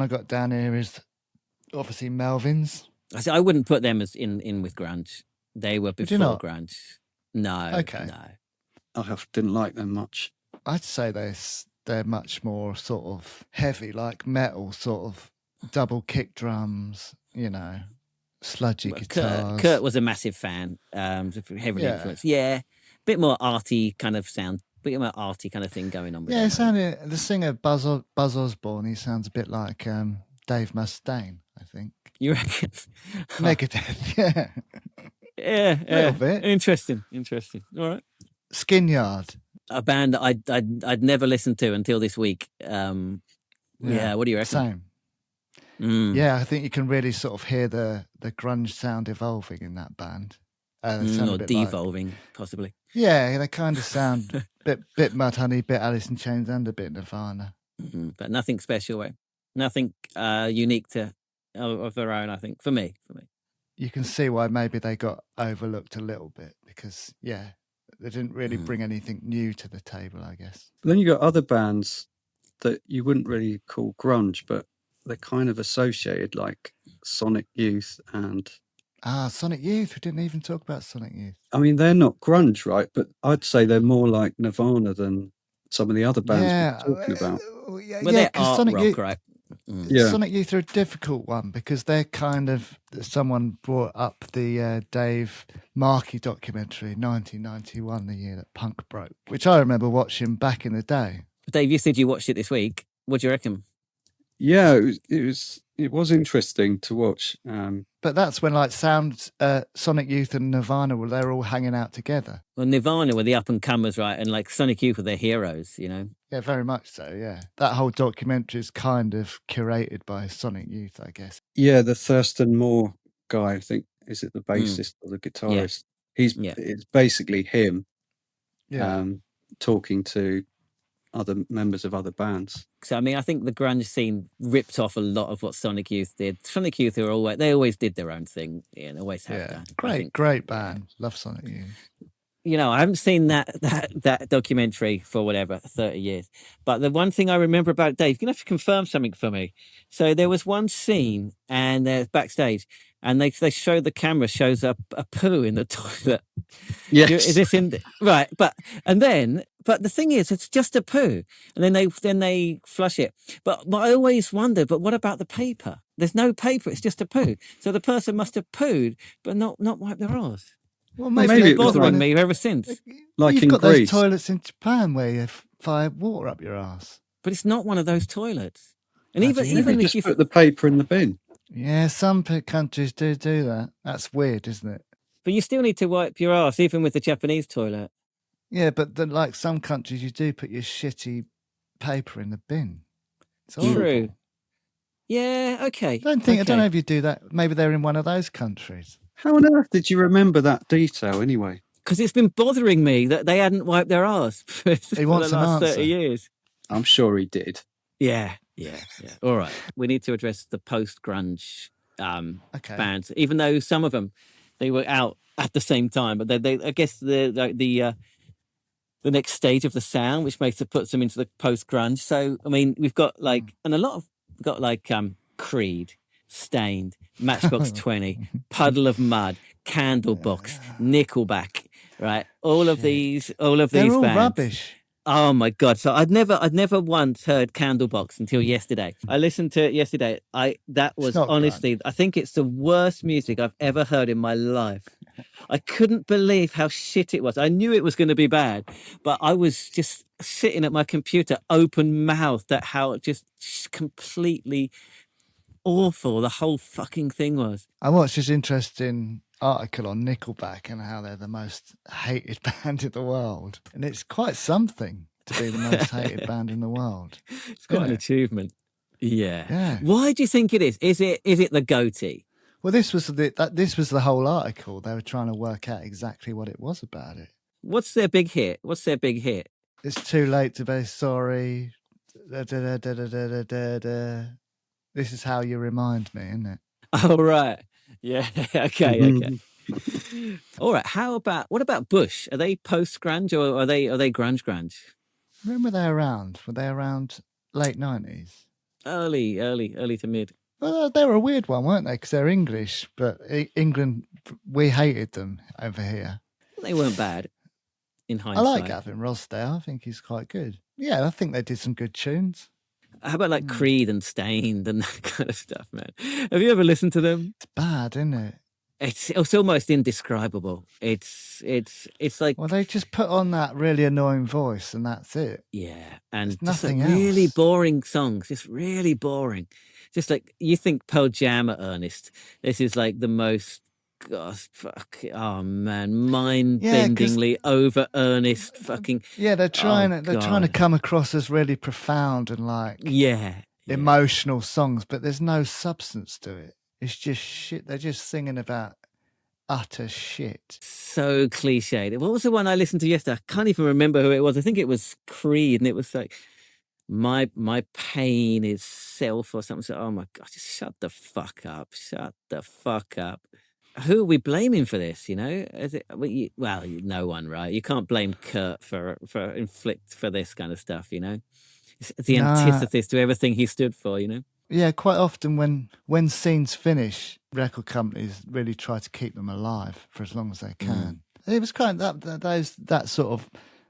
I got down here is obviously Melvins. I wouldn't put them as in with grunge. They were Would you before not? grunge. No. Okay. No. I didn't like them much. I'd say they're much more sort of heavy, like metal, sort of double kick drums, you know, sludgy Well, guitars. Kurt was a massive fan. Heavily Yeah. influenced. Yeah. Bit more arty kind of sound. Bit more arty kind of thing going on with Yeah, them. the singer Buzz Osborne, he sounds a bit like Dave Mustaine, I think. You reckon? Megadeth, yeah. Yeah. Little bit. Interesting. All right. Skinyard. A band that I'd never listened to until this week. Yeah. What do you reckon? Same. Yeah, I think you can really sort of hear the grunge sound evolving in that band. Or devolving, possibly. Yeah, they kind of sound bit Mudhoney, bit Alice in Chains, and a bit Nirvana. But nothing special, right? Nothing unique of their own. I think for me. You can see why maybe they got overlooked a little bit because they didn't really bring anything new to the table, I guess. But then you got other bands that you wouldn't really call grunge, but they're kind of associated, like Sonic Youth and... Sonic Youth. We didn't even talk about Sonic Youth. I mean, they're not grunge, right? But I'd say they're more like Nirvana than some of the other bands we're talking about. Well, they're art Sonic rock, Youth, right? Yeah. Sonic Youth are a difficult one because they're kind of... Someone brought up the Dave Markey documentary, 1991, the year that punk broke, which I remember watching back in the day. Dave, you said you watched it this week. What do you reckon? Yeah, it was interesting to watch. But that's when like Sonic Youth and Nirvana they're all hanging out together. Well, Nirvana were the up and comers, right? And like Sonic Youth were their heroes, you know? Yeah, very much so, yeah. That whole documentary is kind of curated by Sonic Youth, I guess. Yeah, the Thurston Moore guy, I think, is it the bassist or the guitarist? It's basically him talking to other members of other bands. So I mean, I think the grunge scene ripped off a lot of what Sonic Youth did. Sonic Youth are always did their own thing, and always have done. Great band. Love Sonic Youth. You know, I haven't seen that documentary for whatever 30 years. But the one thing I remember about Dave, you're gonna have to confirm something for me. So there was one scene, and they're backstage, and they show the camera shows up a poo in the toilet. Yes. Is this in right? But the thing is, it's just a poo, and then they flush it. But I always wondered, but what about the paper? There's no paper; it's just a poo. So the person must have pooed, but not wiped their arse. Well, maybe it's bothering me ever since. Like you've in got Greece. those toilets in Japan where you fire water up your ass. But it's not one of those toilets. And How do you know? even if just you put the paper in the bin. Yeah, some countries do that. That's weird, isn't it? But you still need to wipe your ass, even with the Japanese toilet. Yeah, but like some countries, you do put your shitty paper in the bin. It's horrible. True. Yeah. Okay. I don't know if you do that. Maybe they're in one of those countries. How on earth did you remember that detail anyway? Because it's been bothering me that they hadn't wiped their ass for the wants an last answer. 30 years. I'm sure he did. Yeah. All right. We need to address the post-grunge bands, even though some of them, they were out at the same time. But they I guess the next stage of the sound, which puts them into the post-grunge. So, I mean, we've got Creed, Stained, Matchbox 20, Puddle of Mud, Candlebox, Nickelback, right? All of these They're all bands. rubbish. Oh my God. So I'd never once heard Candlebox until yesterday. I listened to it yesterday. That was honestly, I think it's the worst music I've ever heard in my life. I couldn't believe how shit it was. I knew it was going to be bad, but I was just sitting at my computer open mouthed at how just completely awful the whole fucking thing was. I watched this interesting article on Nickelback and how they're the most hated band in the world. And it's quite something to be the most hated band in the world. It's quite an achievement. Yeah. Why do you think it is? Is it the goatee? Well, this was the whole article. They were trying to work out exactly what it was about it. What's their big hit? It's too late to be sorry. Da, da, da, da, da, da, da, da. This is how you remind me, isn't it? Oh, right. Yeah. Okay. All right. What about Bush? Are they post grunge or are they grunge? When were they around? Were they around late 90s? Early to mid. Well, they were a weird one, weren't they? Because they're English, but England, we hated them over here. They weren't bad in I hindsight. like Gavin Rossdale. I think he's quite good. Yeah, I think they did some good tunes. How about like Creed and Stained and that kind of stuff, man? Have you ever listened to them? It's bad, isn't it? It's almost indescribable. It's like, Well, they just put on that really annoying voice, and that's it. yeah, and There's just like nothing really else. boring songs. Just really boring. Just like you think Pearl Jam are earnest. This is like the most, gosh, fuck, oh man, mind-bendingly over earnest fucking. Yeah, they're trying to God. come across as really profound and like Yeah. emotional songs, but there's no substance to it. It's just shit. They're just singing about utter shit. So cliched. What was the one I listened to yesterday? I can't even remember who it was. I think it was Creed, and it was like, my pain is self or something. So, oh my God, just shut the fuck up. Shut the fuck up. Who are we blaming for this? You know, is it, well, no one, right? You can't blame Kurt for this kind of stuff. You know, it's the antithesis to everything he stood for. You know. Yeah, quite often when scenes finish, record companies really try to keep them alive for as long as they can. It was kind of that sort of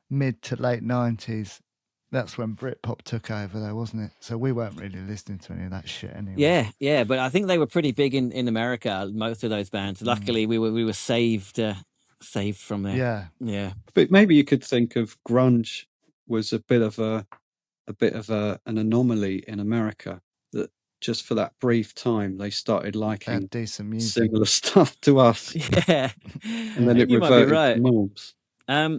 mid to late 90s. That's when Britpop took over, though, wasn't it? So we weren't really listening to any of that shit anyway. Yeah, but I think they were pretty big in America. Most of those bands. Luckily, we were saved from there. Yeah. But maybe you could think of grunge was a bit of an anomaly in America, that just for that brief time they started liking decent music, similar stuff to us. Yeah, and then it reverted to norms.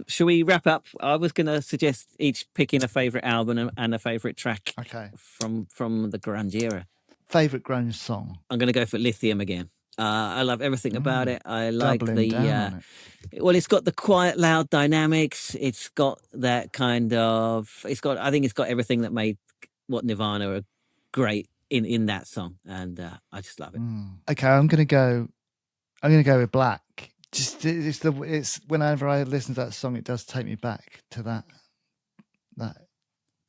Shall we wrap up? I was going to suggest each picking a favourite album and a favourite track. Okay. From the grunge era. Favourite grunge song? I'm going to go for Lithium again. I love everything about it. I like Doubling down on it. Well, it's got the quiet, loud dynamics. It's got that kind of. I think it's got everything that made what Nirvana are great in that song, and I just love it. Okay, I'm going to go with Black. Just it's whenever I listen to that song, it does take me back to that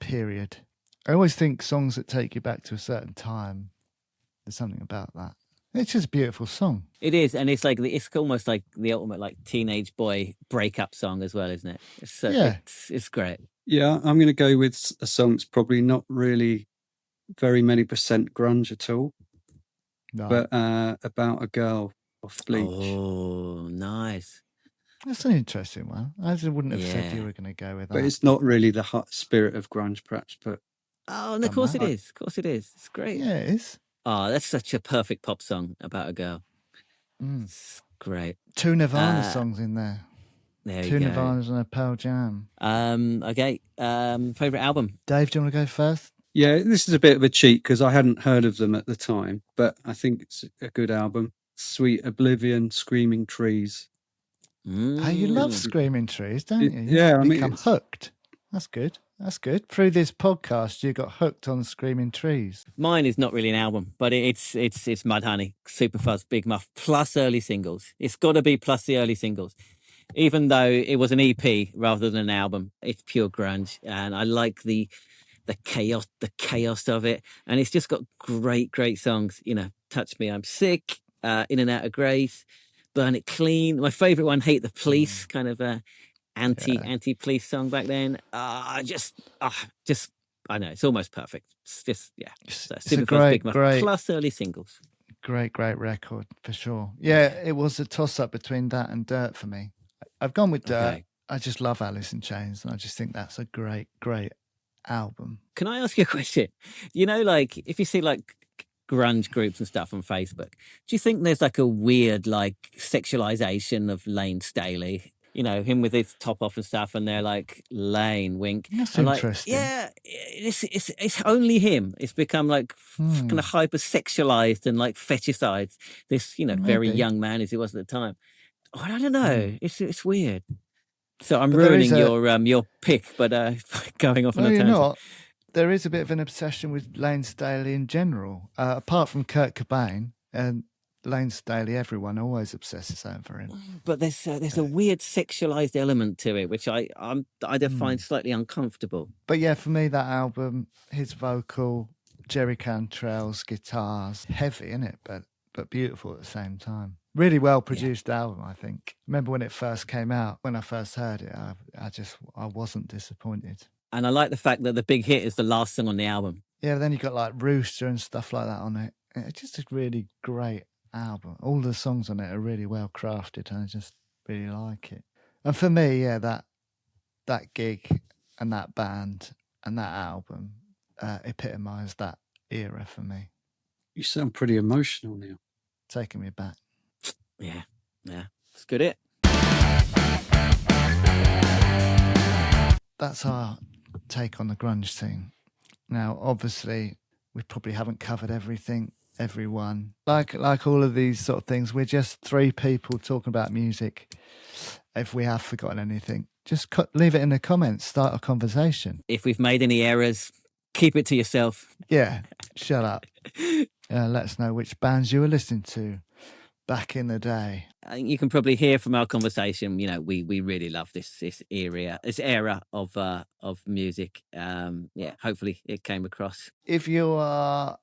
period. I always think songs that take you back to a certain time, there's something about that. It's just a beautiful song. It is, and it's like it's almost like the ultimate like teenage boy breakup song as well, isn't it? It's great. Yeah, I'm going to go with a song that's probably not really very many percent grunge at all, but About a Girl off Bleach. Oh, nice. That's an interesting one. I wouldn't have said you were going to go with that. But it's not really the hot spirit of grunge, perhaps. But and of course it is. Of course it is. It's great. Yeah, it is. Oh, that's such a perfect pop song about a girl. It's great. 2 Nirvana songs in there. There 2 you go. Nirvanas and a Pearl Jam. Okay. Favorite album? Dave, do you want to go first? Yeah, this is a bit of a cheat because I hadn't heard of them at the time, but I think it's a good album. Sweet Oblivion, Screaming Trees. Oh, you love Screaming Trees, don't you? Yeah, I mean, become hooked. That's good. That's good. Through this podcast, you got hooked on Screaming Trees. Mine is not really an album, but it's Mudhoney, Super Fuzz, Big Muff, plus early singles. It's got to be plus the early singles. Even though it was an EP rather than an album, it's pure grunge, and I like the chaos of it, and it's just got great songs. You know, Touch Me, I'm Sick, In and Out of Grace, Burn It Clean. My favorite one, Hate the Police, kind of anti-police song back then. I know, it's almost perfect. It's just it's a great plus early singles. Great record for sure. Yeah, it was a toss-up between that and Dirt for me. I've gone with Dirt. Okay. I just love Alice in Chains, and I just think that's a great album. Can I ask you a question? You know, like if you see like grunge groups and stuff on Facebook, do you think there's like a weird like sexualization of Lane Staley? You know, him with his top off and stuff, and they're like, Lane, wink. That's interesting. Like, yeah, it's only him. It's become like kind of hyper sexualized and like fetishized. This, very young man as he was at the time. Oh, I don't know. It's weird. So I'm ruining your pick, but going off on a tangent. You're not. There is a bit of an obsession with Lane Staley in general. Apart from Kurt Cobain, and Lane Staley, everyone always obsesses over him. But there's a weird sexualized element to it, which I find slightly uncomfortable. But yeah, for me, that album, his vocal, Jerry Cantrell's guitars, heavy in it, but beautiful at the same time. Really well produced album, I think. Remember when it first came out? When I first heard it, I wasn't disappointed. And I like the fact that the big hit is the last song on the album. Yeah, but then you got like Rooster and stuff like that on it. It's just a really great album. All the songs on it are really well crafted, and I just really like it. And for me, yeah, that gig and that band and that album epitomised that era for me. You sound pretty emotional now. Taking me back. Yeah, it's good. It. That's our take on the grunge scene. Now, obviously, we probably haven't covered everything, everyone. Like all of these sort of things, we're just three people talking about music. If we have forgotten anything, just leave it in the comments. Start a conversation. If we've made any errors, keep it to yourself. Yeah, shut up. Let us know which bands you were listening to back in the day. I think you can probably hear from our conversation, you know, we really love this era of music. Hopefully it came across. If you are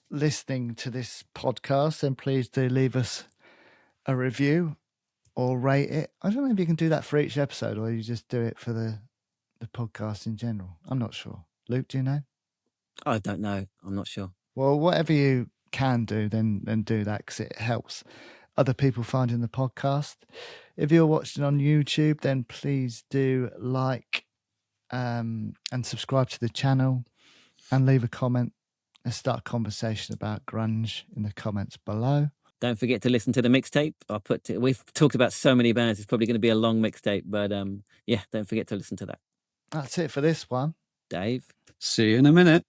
listening to this podcast, then please do leave us a review or rate it. I don't know if you can do that for each episode or you just do it for the podcast in general. I'm not sure. Luke, do you know? I don't know. I'm not sure. Well, whatever you can do, then do that, because it helps other people finding the podcast. If you're watching on YouTube, then please do like and subscribe to the channel and leave a comment and start a conversation about grunge in the comments below. Don't forget to listen to the mixtape. We've talked about so many bands. It's probably going to be a long mixtape, but don't forget to listen to that. That's it for this one. Dave. See you in a minute.